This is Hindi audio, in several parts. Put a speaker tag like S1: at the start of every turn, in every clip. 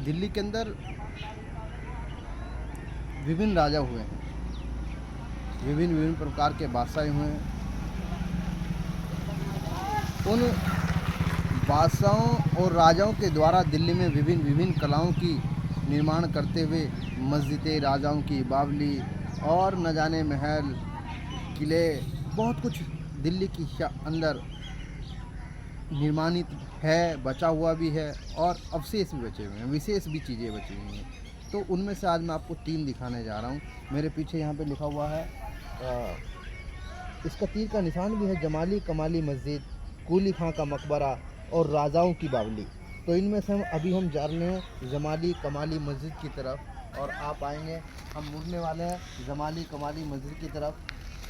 S1: दिल्ली के अंदर विभिन्न राजा हुए हैं, विभिन्न विभिन्न प्रकार के बादशाह हुए हैं। उन बादशाहों और राजाओं के द्वारा दिल्ली में विभिन्न विभिन्न कलाओं की निर्माण करते हुए मस्जिदें, राजाओं की बावली और न जाने महल, किले, बहुत कुछ दिल्ली की अंदर निर्माणित है, बचा हुआ भी है और अवशेष भी बचे हुए हैं, विशेष भी चीज़ें बची हुई हैं। तो उनमें से आज मैं आपको 3 दिखाने जा रहा हूँ। मेरे पीछे यहाँ पे लिखा हुआ है, इसका तीर का निशान भी है, जमाली कमाली मस्जिद, कुली खां का मकबरा और राजाओं की बावली। तो इनमें से हम जा रहे हैं जमाली कमाली मस्जिद की तरफ, और आप आएंगे, हम मुड़ने वाले हैं जमाली कमाली मस्जिद की तरफ।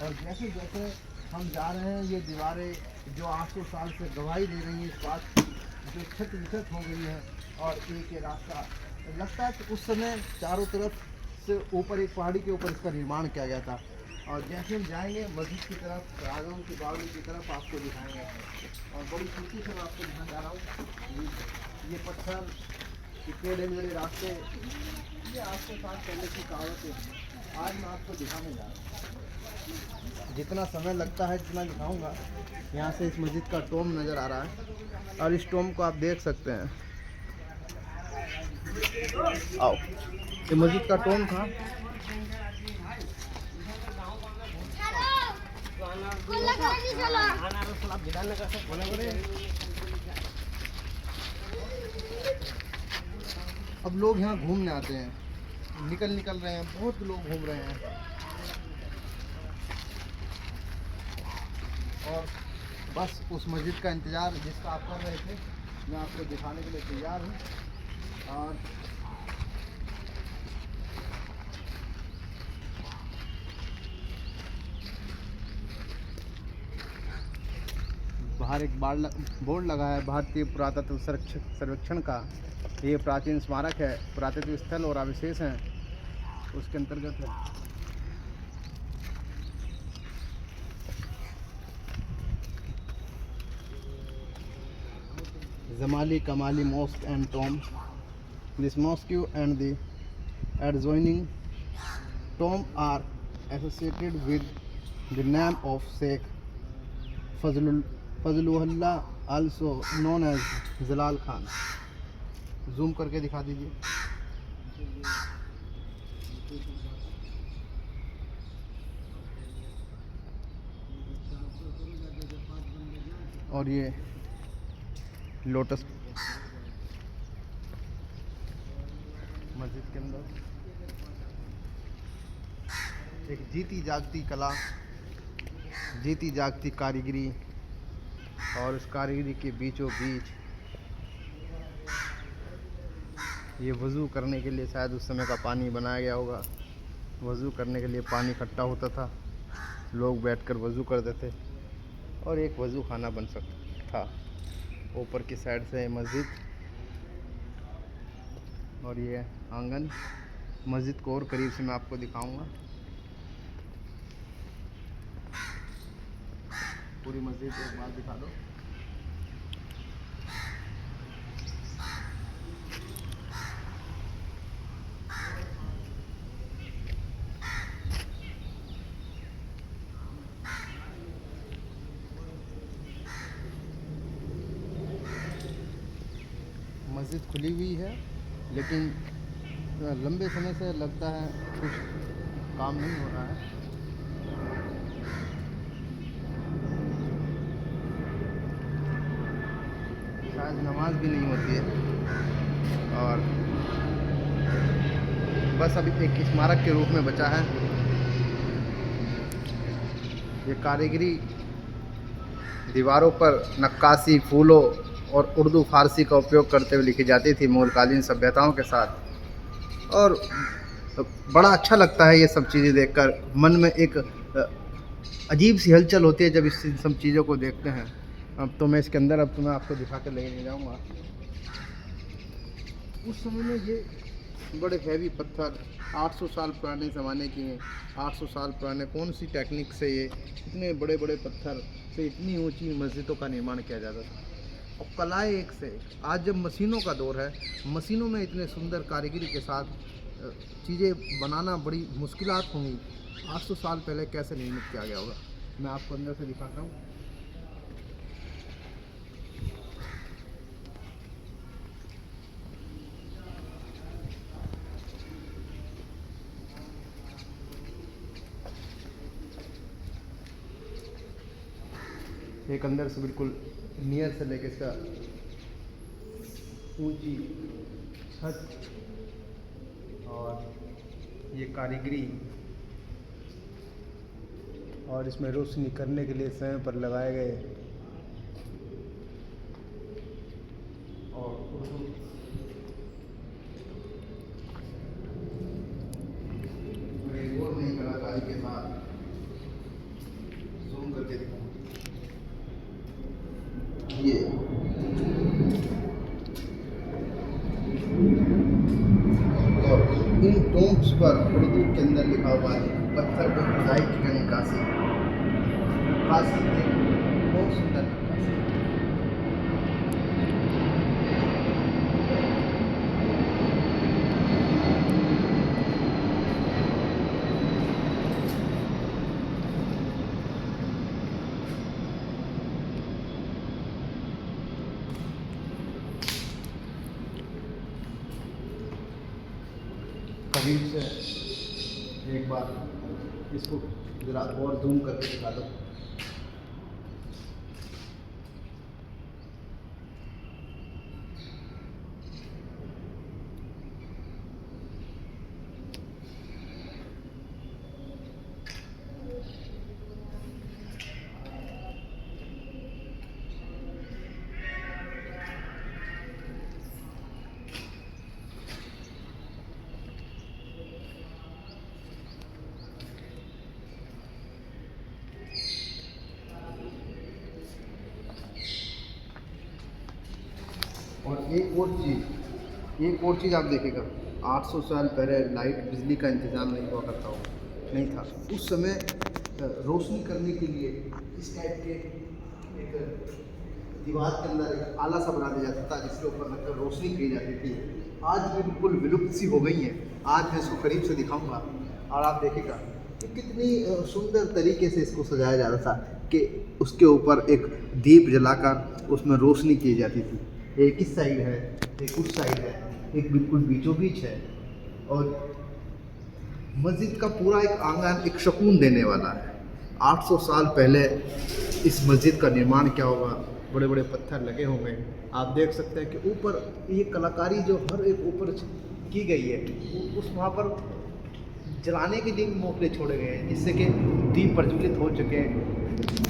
S1: और जैसे जैसे हम जा रहे हैं, ये दीवारें जो 800 साल से गवाही दे रही हैं इस बात की, जो छत विछत हो गई है और एक ये रास्ता लगता है कि उस समय चारों तरफ से ऊपर एक पहाड़ी के ऊपर इसका निर्माण किया गया था। और जैसे हम जाएंगे मस्जिद की तरफ, राजाओं की बावली की तरफ आपको दिखाएंगे। और बड़ी खुशी से मैं आपको दिखाने जा रहा हूँ, ये पत्थर, ये टेढ़े मेढ़े रास्ते, ये 800 साल पहले की कहावतें आज मैं आपको दिखाने जा रहा हूँ। जितना समय लगता है जितना दिखाऊंगा। यहाँ से इस मस्जिद का टोम नज़र आ रहा है और इस टोम को आप देख सकते हैं। आओ, ये मस्जिद का टोम था। अब लोग यहाँ घूमने आते हैं, निकल रहे हैं, बहुत लोग घूम रहे हैं। और बस उस मस्जिद का इंतज़ार जिसका आप कर रहे थे, मैं आपको दिखाने के लिए तैयार हूँ। और बाहर एक बोर्ड लगा है, भारतीय पुरातत्व सर्वेक्षण का। ये प्राचीन स्मारक है, पुरातत्व स्थल और अवशेष हैं, उसके अंतर्गत है। Zamali Kamali Mosque and Tomb. This mosque and the adjoining tomb are associated with the name of Sheikh Fazlullah, also known as Jalal Khan. Zoom करके दिखा दीजिए। और ये लोटस मस्जिद के अंदर एक जीती जागती कला, जीती जागती कारीगरी, और इस कारीगरी के बीचों बीच ये वज़ू करने के लिए शायद उस समय का पानी बनाया गया होगा। वज़ू करने के लिए पानी इकट्ठा होता था, लोग बैठकर वज़ू करते थे और एक वज़ू खाना बन सकता था। ऊपर की साइड से मस्जिद और ये आंगन। मस्जिद को और करीब से मैं आपको दिखाऊंगा। पूरी मस्जिद एक बार दिखा दो। मस्जिद खुली हुई है, लेकिन लंबे समय से लगता है कुछ काम नहीं हो रहा है। शायद नमाज भी नहीं होती है। और बस अभी एक स्मारक के रूप में बचा है। ये कारीगरी दीवारों पर नक्काशी, फूलों और उर्दू फारसी का उपयोग करते हुए लिखी जाती थी मुग़लकालीन सभ्यताओं के साथ। और बड़ा अच्छा लगता है ये सब चीज़ें देखकर, मन में एक अजीब सी हलचल होती है जब इस सब चीज़ों को देखते हैं। अब तो मैं इसके अंदर, अब तो मैं आपको दिखा के लेके नहीं जाऊँगा। उस समय में ये बड़े हैवी पत्थर 800 साल पुराने ज़माने की हैं। 800 साल पुराने कौन सी टेक्निक से ये इतने बड़े बड़े पत्थर से इतनी ऊंची मस्जिदों का निर्माण किया जाता था। और कलाएँ एक से एक। आज जब मशीनों का दौर है, मशीनों में इतने सुंदर कारीगरी के साथ चीज़ें बनाना बड़ी मुश्किलात होंगी। 800 साल पहले कैसे निर्मित किया गया होगा, मैं आपको अंदर से दिखाता हूँ। एक अंदर से बिल्कुल नियर से लेके इसका ऊंची छत और ये कारीगरी और इसमें रोशनी करने के लिए समय पर लगाए गए और एक और नई कलाकारी के साथ जूम करके दिखाऊं। ये और इन टोम्ब्स पर उर्दू के अंदर लिखा हुआ है पत्थर पर खुदाई की गई नक्काशी। काशी में बहुत सुंदर नक्काशी। करीब से एक बार इसको जरा और जूम करके दिखा दो। और एक और चीज़ आप देखिएगा, 800 साल पहले लाइट बिजली का इंतज़ाम नहीं हुआ करता हो, नहीं था। उस समय रोशनी करने के लिए इस टाइप के एक दीवार के अंदर एक आला सा बना दिया जाता था जिसके ऊपर रखकर रोशनी की जाती थी। आज भी बिल्कुल विलुप्त सी हो गई हैं। आज मैं इसको करीब से दिखाऊंगा और आप देखिएगा कि कितनी सुंदर तरीके से इसको सजाया जाता था कि उसके ऊपर एक दीप जलाकर उसमें रोशनी की जाती थी। एक इस साइड है, एक उस साइड है, एक बिल्कुल बीचों बीच है। और मस्जिद का पूरा एक आंगन एक सुकून देने वाला है। 800 साल पहले इस मस्जिद का निर्माण क्या होगा, बड़े बड़े पत्थर लगे होंगे। आप देख सकते हैं कि ऊपर ये कलाकारी जो हर एक ऊपर की गई है, उस वहाँ पर जलाने के लिए मोखले छोड़े गए हैं जिससे कि दीप प्रज्वलित हो चुके हैं।